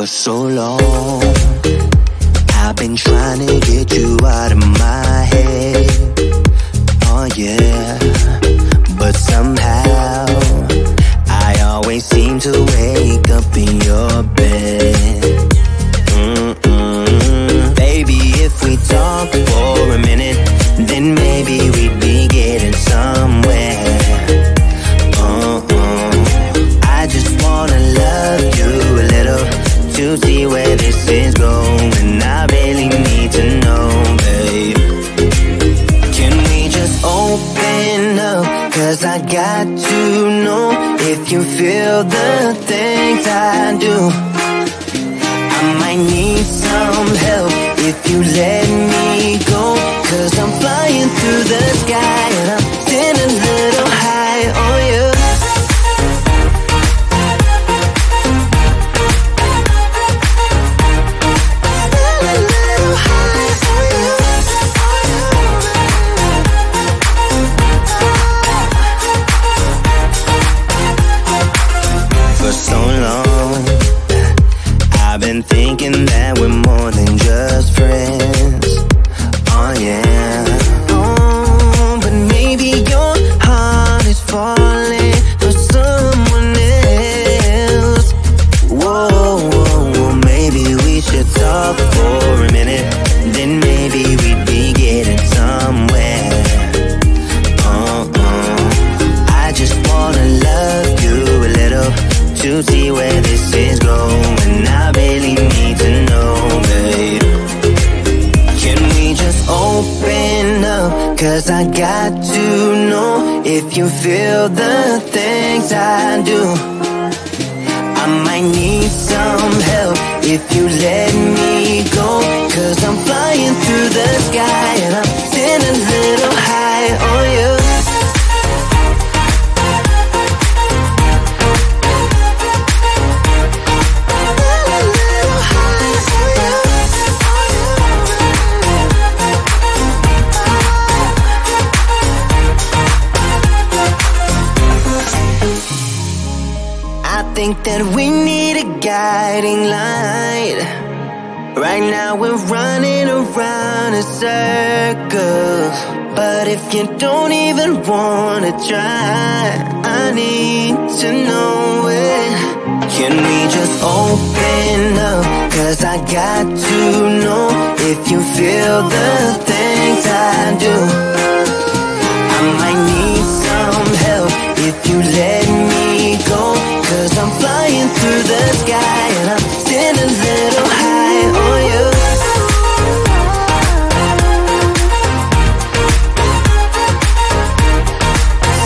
so long. I've been trying to get you out of my head. Oh yeah, but somehow I always seem to wake up in your bed. Baby, if we talk for a minute, then maybe we'd be getting somewhere. I just wanna love you a little to see where this is going. I really need to know, babe. Can we just open up? 'Cause I got to know if you feel the things I do. I might need some help if you let me go. 'Cause I'm flying through the sky and I'm sitting a little high on you. For so long, I've been thinking that we're more than just friends. Oh yeah. Oh, but maybe your heart is falling for someone else. Whoa, maybe we should talk for a minute. Then maybe we'd be getting somewhere. I just wanna love you a little to see where this is going. I really need to know, babe. Can we just open up? 'Cause I got to know if you feel the things I do. I might need some help if you let me go. 'Cause I'm flying through the sky and I'm sitting a little high on you. I think that we need a guiding light. Right now we're running around in circles. But if you don't even wanna try, I need to know it. Can we just open up? 'Cause I got to know if you feel the things I do. I might need some help if you let me go. 'Cause I'm flying through the sky and I'm sitting a little high on you.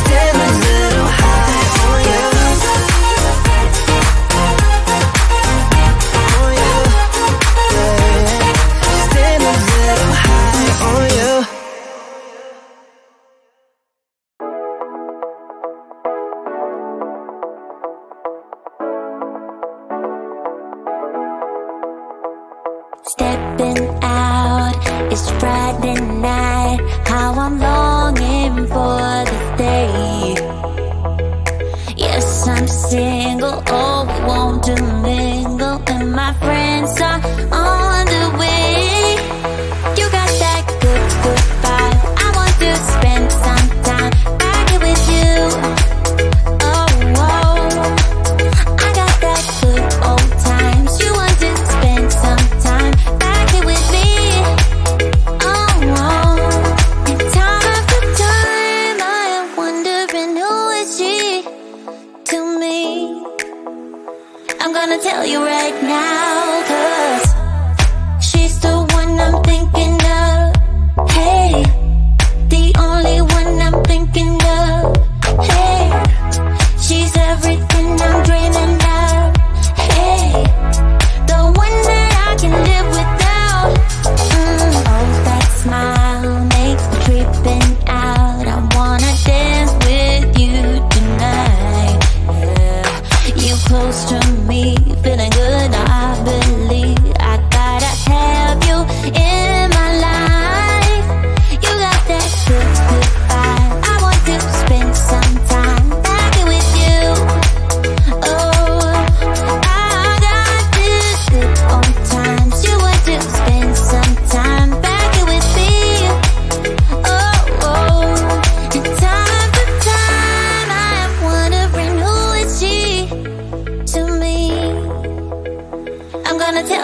Sitting a little high on you. On you. Yeah. Sitting a little high on you. Stepping out, it's Friday night. How I'm longing for this day. Yes, I'm single, oh, we want to mingle, and my friends are on the way. You got that good, good vibe. I want to spend some time back here with you. Oh, whoa. I got that good old times. You want to spend some time back here with me. Oh, whoa. And time after time, I am wondering who is she to me. I'm gonna tell you right now, 'cause she's the one I'm thinking of. Hey, the only one I'm thinking of. Hey, she's everything I'm dreaming of. Hey, the one that I can live without. Oh, that smile makes me tripping out. I wanna dance with you tonight. Yeah, you close to me, feeling good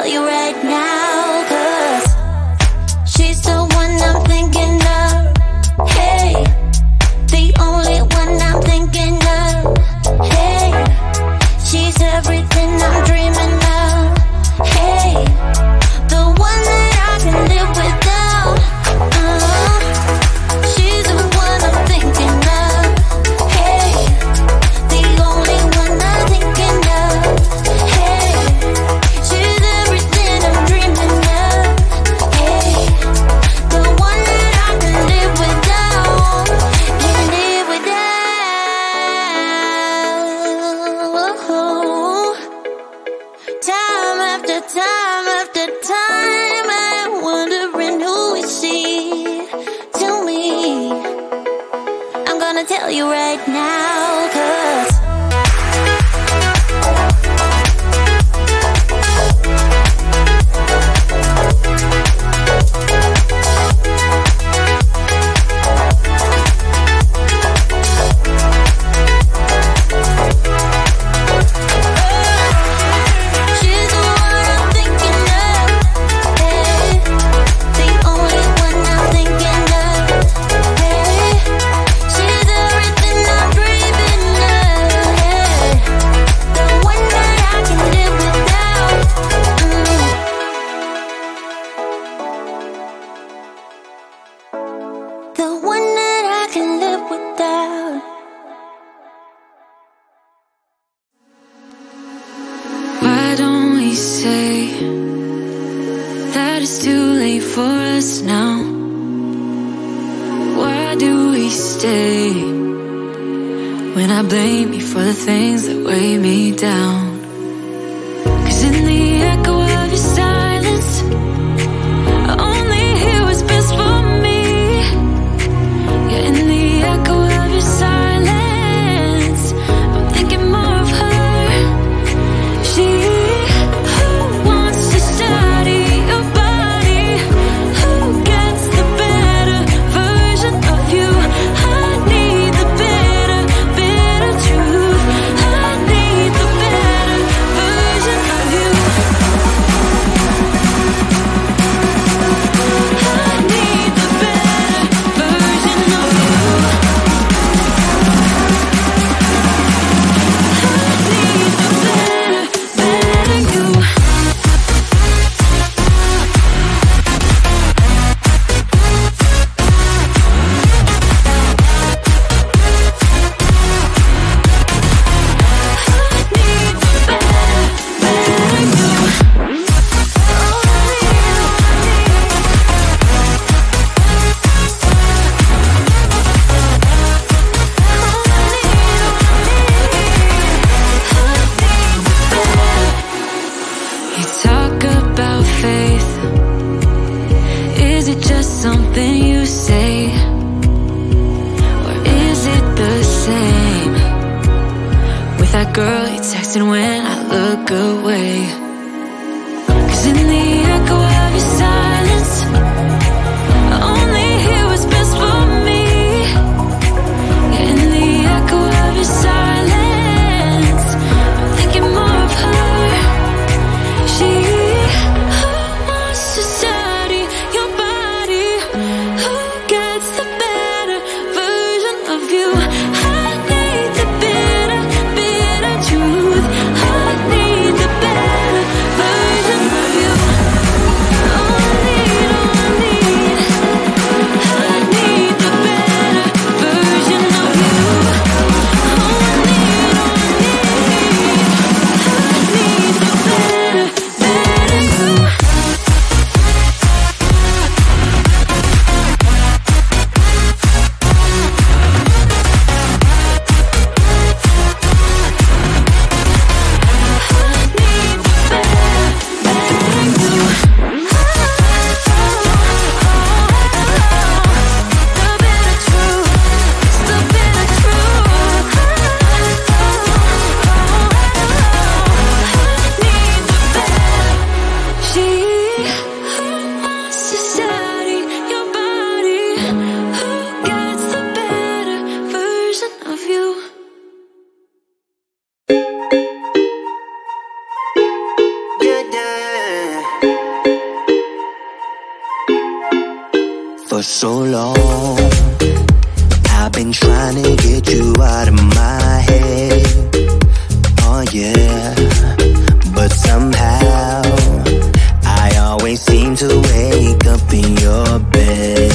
tell you right now, 'cause she's the one I'm thinking of. Hey, the only one I'm thinking of. Hey, she's everything I'm dreaming of. Hey, the one that I can live without. She's the one I'm thinking of. Hey, the only one I'm thinking of. Hey, she's everything I'm dreaming of. Hey, the one that I can live without. Can live without. Time after time after time, I'm wondering who is she to me. I'm gonna tell you right now, 'cause she's the one I'm thinking of. Hey, the only one I'm thinking of. Hey, she's everything I'm dreaming of. Hey, the one that I can live without. The one that I can live without. Why don't we say that it's too late for us now? Why do we stay when I blame you for the things that weigh me down? 'Cause in the echo of your silence, I only hear what's best for me. Yeah, in the echo of your silence, I'm thinking more of her. She who wants to study your body, who gets the better version of you. I need the better, better truth. I need the better version of you. I need the better version of you. I need the better, better you. You talk about faith. Is it just something you say? Or is it the same with that girl you texting when I look away? 'Cause in the echo of your silence, I only hear what's best for me. Yeah, in the echo of your silence, I'm thinking more of her. She who wants to study your body, who gets the better version of you. I need the better, better truth. I need the better version of you. for so long. I've been trying to get you out of my head. Oh yeah, but somehow I always seem to wake up in your bed.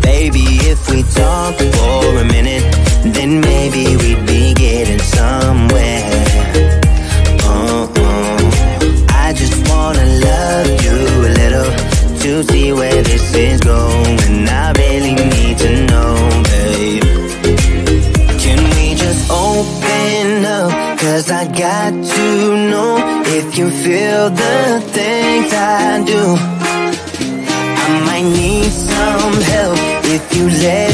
Baby, if we talk for a minute, then maybe we'd be getting somewhere. I just wanna love you a little to see where this is going. I really need to know, babe. Can we just open up? 'Cause I got to know if you feel the things I do. I might need some help if you let